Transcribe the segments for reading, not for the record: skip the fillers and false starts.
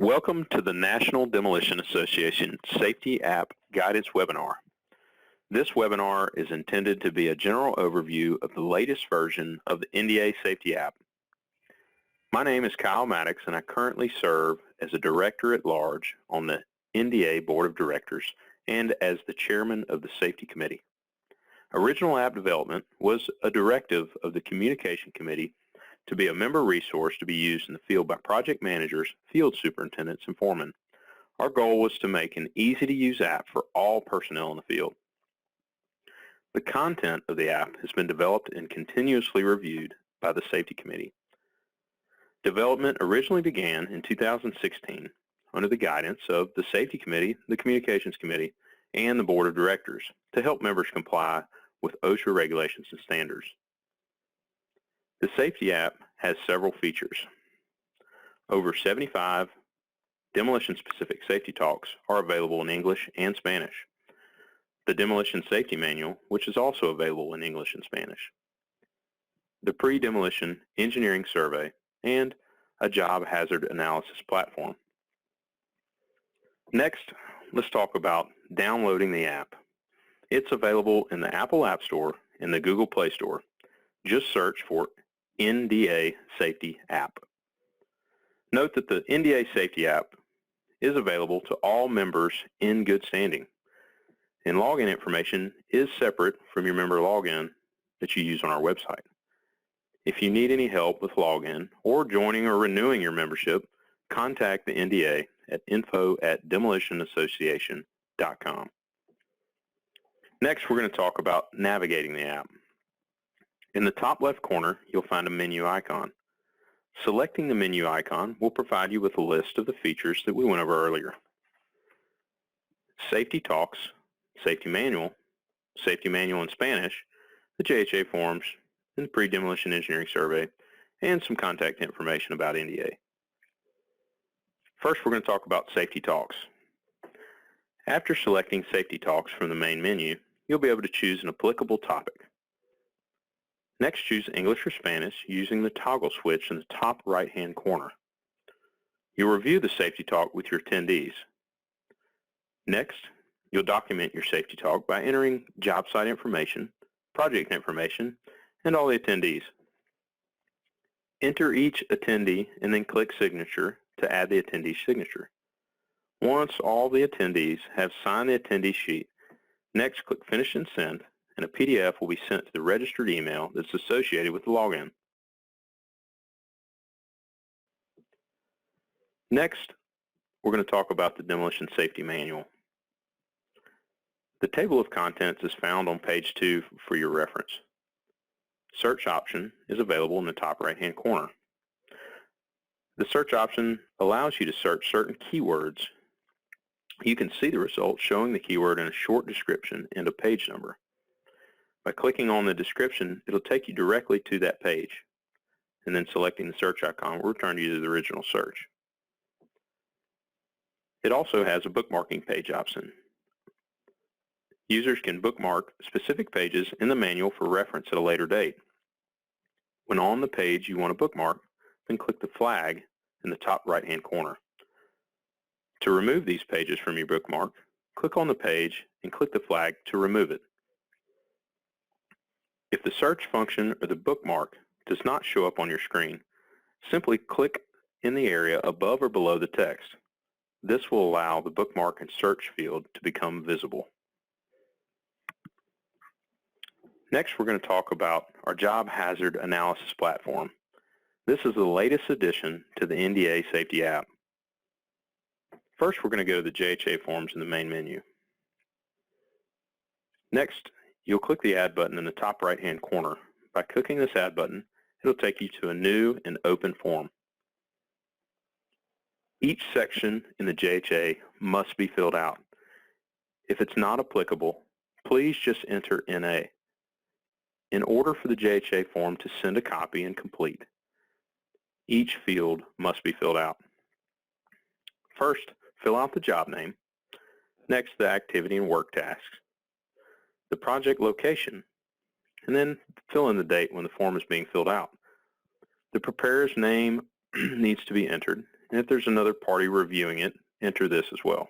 Welcome to the National Demolition Association Safety App Guidance Webinar. This webinar is intended to be a general overview of the latest version of the NDA Safety App. My name is Kyle Maddox, and I currently serve as a Director at Large on the NDA Board of Directors and as the Chairman of the Safety Committee. Original app development was a directive of the Communication Committee to be a member resource to be used in the field by project managers, field superintendents, and foremen. Our goal was to make an easy-to-use app for all personnel in the field. The content of the app has been developed and continuously reviewed by the Safety Committee. Development originally began in 2016 under the guidance of the Safety Committee, the Communications Committee, and the Board of Directors to help members comply with OSHA regulations and standards. The Safety app has several features. Over 75 demolition-specific safety talks are available in English and Spanish. The Demolition Safety Manual, which is also available in English and Spanish. The PreDemolition Engineering Survey, and a job hazard analysis platform. Next, let's talk about downloading the app. It's available in the Apple App Store and the Google Play Store. Just search for NDA Safety App. Note that the NDA Safety App is available to all members in good standing, and login information is separate from your member login that you use on our website. If you need any help with login or joining or renewing your membership, contact the NDA at info@demolitionassociation.com. Next, we're going to talk about navigating the app. In the top left corner, you'll find a menu icon. Selecting the menu icon will provide you with a list of the features that we went over earlier. Safety Talks, Safety Manual in Spanish, the JHA forms, and the Pre-Demolition Engineering Survey, and some contact information about NDA. First, we're going to talk about Safety Talks. After selecting Safety Talks from the main menu, you'll be able to choose an applicable topic. Next, choose English or Spanish using the toggle switch in the top right-hand corner. You'll review the safety talk with your attendees. Next, you'll document your safety talk by entering job site information, project information, and all the attendees. Enter each attendee and then click Signature to add the attendee's signature. Once all the attendees have signed the attendee sheet, next click Finish and Send, and a PDF will be sent to the registered email that's associated with the login. Next, we're going to talk about the Demolition Safety Manual. The table of contents is found on page 2 for your reference. Search option is available in the top right-hand corner. The search option allows you to search certain keywords. You can see the results showing the keyword in a short description and a page number. By clicking on the description, it'll take you directly to that page, and then selecting the search icon will return you to the original search. It also has a bookmarking page option. Users can bookmark specific pages in the manual for reference at a later date. When on the page you want to bookmark, then click the flag in the top right-hand corner. To remove these pages from your bookmark, click on the page and click the flag to remove it. If the search function or the bookmark does not show up on your screen, simply click in the area above or below the text. This will allow the bookmark and search field to become visible. Next, we're going to talk about our job hazard analysis platform. This is the latest addition to the NDA Safety app. First, we're going to go to the JHA forms in the main menu. Next, you'll click the Add button in the top right-hand corner. By clicking this Add button, it'll take you to a new and open form. Each section in the JHA must be filled out. If it's not applicable, please just enter NA. In order for the JHA form to send a copy and complete, each field must be filled out. First, fill out the job name. Next, the activity and work tasks, the project location, and then fill in the date when the form is being filled out. The preparer's name needs to be entered, and if there's another party reviewing it, enter this as well.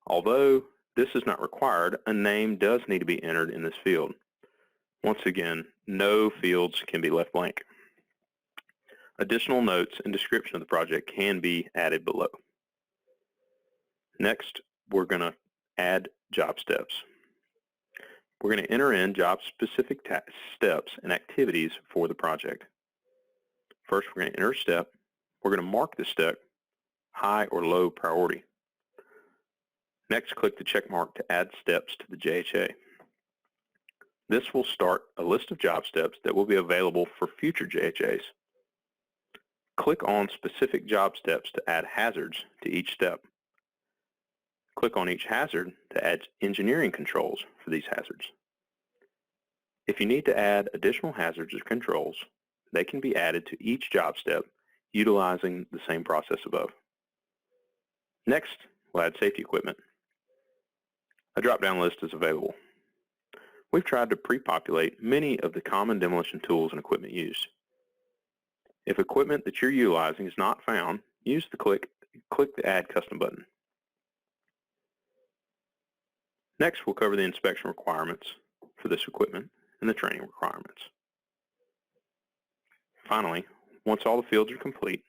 Although this is not required, a name does need to be entered in this field. Once again, no fields can be left blank. Additional notes and description of the project can be added below. Next, we're going to add job steps. We're going to enter in job-specific steps and activities for the project. First, we're going to enter a step. We're going to mark the step high or low priority. Next, click the check mark to add steps to the JHA. This will start a list of job steps that will be available for future JHAs. Click on specific job steps to add hazards to each step. Click on each hazard to add engineering controls for these hazards. If you need to add additional hazards or controls, they can be added to each job step utilizing the same process above. Next, we'll add safety equipment. A drop-down list is available. We've tried to pre-populate many of the common demolition tools and equipment used. If equipment that you're utilizing is not found, use the click the Add Custom button. Next, we'll cover the inspection requirements for this equipment and the training requirements. Finally, once all the fields are complete,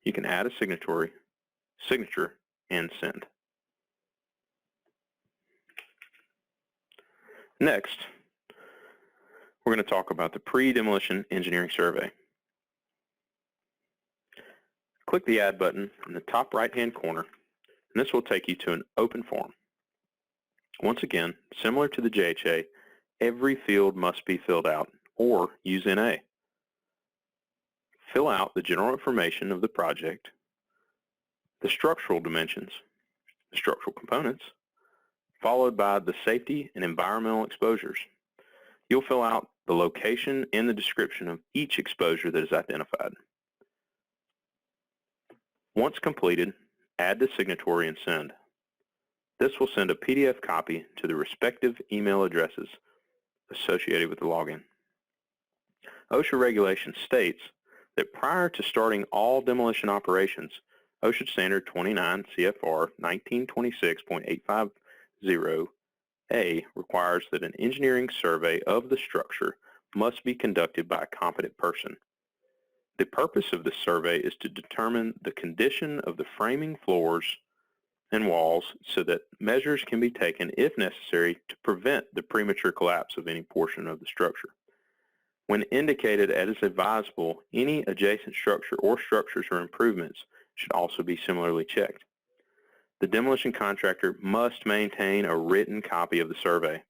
you can add a signature, and send. Next, we're going to talk about the pre-demolition engineering survey. Click the Add button in the top right-hand corner, and this will take you to an open form. Once again, similar to the JHA, every field must be filled out or use NA. Fill out the general information of the project, the structural dimensions, the structural components, followed by the safety and environmental exposures. You'll fill out the location and the description of each exposure that is identified. Once completed, add the signatory and send. This will send a PDF copy to the respective email addresses associated with the login. OSHA Regulations states that prior to starting all demolition operations, OSHA Standard 29 CFR 1926.850A requires that an engineering survey of the structure must be conducted by a competent person. The purpose of this survey is to determine the condition of the framing floors and walls so that measures can be taken, if necessary, to prevent the premature collapse of any portion of the structure. When indicated as advisable, any adjacent structure or structures or improvements should also be similarly checked. The demolition contractor must maintain a written copy of the survey.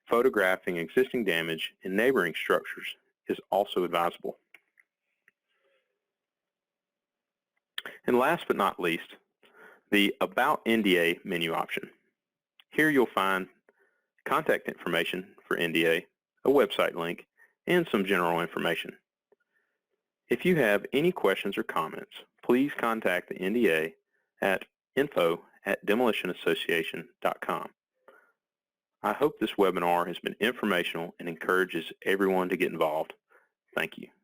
Photographing existing damage in neighboring structures is also advisable. And last but not least, the About NDA menu option. Here you'll find contact information for NDA, a website link, and some general information. If you have any questions or comments, please contact the NDA at info@demolitionassociation.com. I hope this webinar has been informational and encourages everyone to get involved. Thank you.